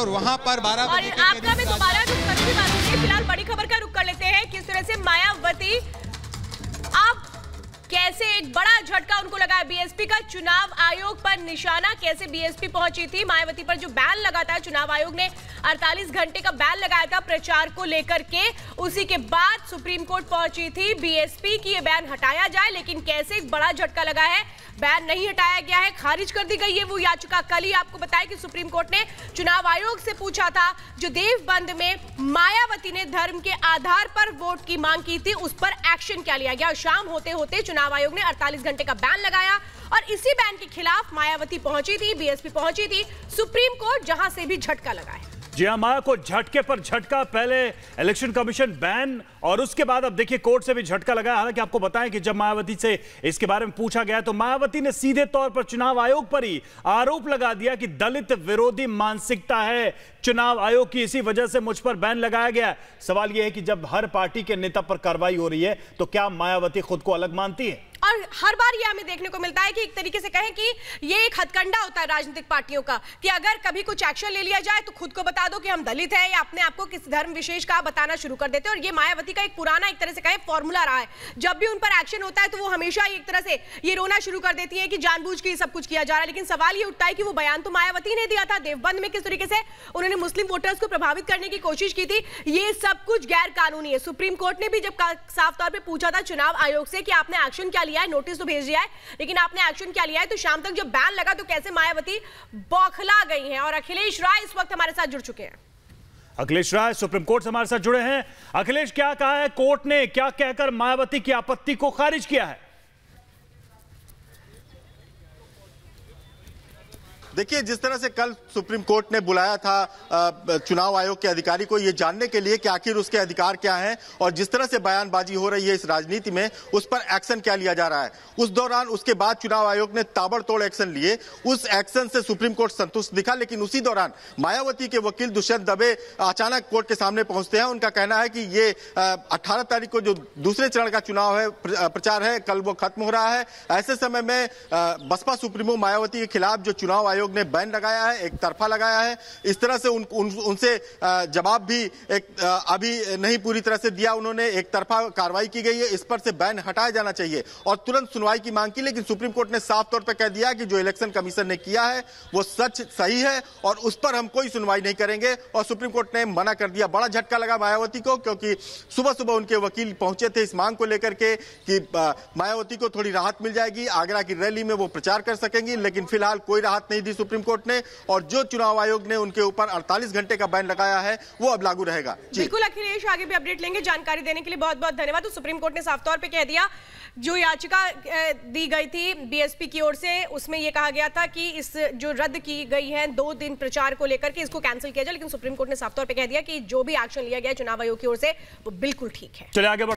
और वहां पर 12 बजे के आपका मैं दोबारा रुक करूंगी बात के लिए। फिलहाल बड़ी खबर का रुक कर लेते हैं। किस तरह से मायावती आप कैसे एक बड़ा झटका उनको लगा है बीएसपी का, चुनाव आयोग पर निशाना। कैसे बीएसपी पहुंची थी मायावती पर जो बैन लगा था, चुनाव आयोग ने 48 घंटे का बैन लगाया था प्रचार को लेकर के। उसी के बाद सुप्रीम कोर्ट पहुंची थी बीएसपी की ये बैन हटाया जाए, लेकिन कैसे एक बड़ा झटका लगा है। बैन नहीं हटाया गया है, खारिज कर दी गई है वो याचिका। कल ही आपको बताया कि सुप्रीम कोर्ट ने चुनाव आयोग से पूछा था, जो देवबंद में मायावती ने धर्म के आधार पर वोट की मांग की थी, उस पर एक्शन क्या लिया गया। शाम होते होते चुनाव आयोग ने 48 घंटे का बैन लगाया और इसी बैन के खिलाफ मायावती पहुंची थी, बीएसपी पहुंची थी सुप्रीम कोर्ट, जहां से भी झटका लगा है। जी हाँ, माया को झटके पर झटका। पहले इलेक्शन कमीशन बैन और उसके बाद अब देखिए कोर्ट से भी झटका लगा। हालांकि आपको बताएं कि जब मायावती से इसके बारे में पूछा गया तो मायावती ने सीधे तौर पर चुनाव आयोग पर ही आरोप लगा दिया कि दलित विरोधी मानसिकता है चुनाव आयोग की, इसी वजह से मुझ पर बैन लगाया गया। सवाल यह है कि जब हर पार्टी के नेता पर कार्रवाई हो रही है तो क्या मायावती खुद को अलग मानती है? और हर बार ये हमें देखने को मिलता है कि एक तरीके से कहें कि ये एक हथकंडा होता है राजनीतिक पार्टियों का, कि अगर कभी कुछ एक्शन ले लिया जाए तो खुद को बता दो कि हम दलित हैं, या अपने आप को किस धर्म विशेष का बताना शुरू कर देते हैं। और ये मायावती का एक पुराना एक तरह से कहें फॉर्मूला रहा है। जब भी उन पर एक्शन होता है तो वो हमेशा एक तरह से ये रोना शुरू कर देती है कि जानबूझ के सब कुछ किया जा रहा है। लेकिन सवाल ये उठता है कि वो बयान तो मायावती ने दिया था देवबंद में, किस तरीके से उन्होंने मुस्लिम वोटर्स को प्रभावित करने की कोशिश की थी। ये सब कुछ गैर कानूनी है। सुप्रीम कोर्ट ने भी जब साफ तौर पर पूछा था चुनाव आयोग से कि आपने एक्शन क्या लिया है, नोटिस तो भेज है, लेकिन आपने एक्शन क्या लिया है, तो शाम तक जब बैन लगा तो कैसे मायावती बौखला गई हैं। और अखिलेश राय इस वक्त हमारे साथ जुड़ चुके हैं। अखिलेश राय सुप्रीम कोर्ट से हमारे साथ जुड़े हैं। अखिलेश, क्या कहा है कोर्ट ने, क्या कहकर मायावती की आपत्ति को खारिज किया है? देखिए, जिस तरह से कल सुप्रीम कोर्ट ने बुलाया था चुनाव आयोग के अधिकारी को ये जानने के लिए कि आखिर उसके अधिकार क्या हैं और जिस तरह से बयानबाजी हो रही है इस राजनीति में, उस पर एक्शन क्या लिया जा रहा है, उस दौरान उसके बाद चुनाव आयोग ने ताबड़तोड़ एक्शन लिए। उस एक्शन से सुप्रीम कोर्ट संतुष्ट दिखा, लेकिन उसी दौरान मायावती के वकील दुष्यंत दबे अचानक कोर्ट के सामने पहुंचते हैं। उनका कहना है कि ये 18 तारीख को जो दूसरे चरण का चुनाव है, प्रचार है, कल वो खत्म हो रहा है। ऐसे समय में बसपा सुप्रीमो मायावती के खिलाफ जो चुनाव आयोग ने बैन लगाया है, एक तरफा लगाया है, इस तरह से उनसे जवाब भी अभी नहीं पूरी तरह से दिया उन्होंने। एक तरफा कार्रवाई की गई है, इस पर से बैन हटाया जाना चाहिए और तुरंत सुनवाई की मांग की। लेकिन सुप्रीम कोर्ट ने साफ तौर पर कह दिया कि जो इलेक्शन कमीशन ने किया है वो सच सही है और उस पर हम कोई सुनवाई नहीं करेंगे। और सुप्रीम कोर्ट ने मना कर दिया। बड़ा झटका लगा मायावती को, क्योंकि सुबह सुबह उनके वकील पहुंचे थे इस मांग को लेकर के कि मायावती को थोड़ी राहत मिल जाएगी, आगरा की रैली में वो प्रचार कर सकेंगी। लेकिन फिलहाल कोई राहत नहीं दी सुप्रीम कोर्ट ने और जो चुनाव आयोग ने उनके ऊपर 48 घंटे का बैन लगाया है वो अब लागू रहेगा। बिल्कुल अखिलेश, आगे भी अपडेट लेंगे। जानकारी देने के लिए बहुत बहुत धन्यवाद। तो सुप्रीम कोर्ट ने साफ तौर पे कह दिया, जो याचिका दी गई थी बीएसपी की ओर से, उसमें यह कहा गया था कि इस जो रद्द की गई है 2 दिन प्रचार को लेकर के, इसको कैंसिल किया जाए। लेकिन सुप्रीम कोर्ट ने साफ तौर पे कह दिया कि जो भी एक्शन लिया गया चुनाव आयोग की ओर से वो बिल्कुल ठीक है। चलिए आगे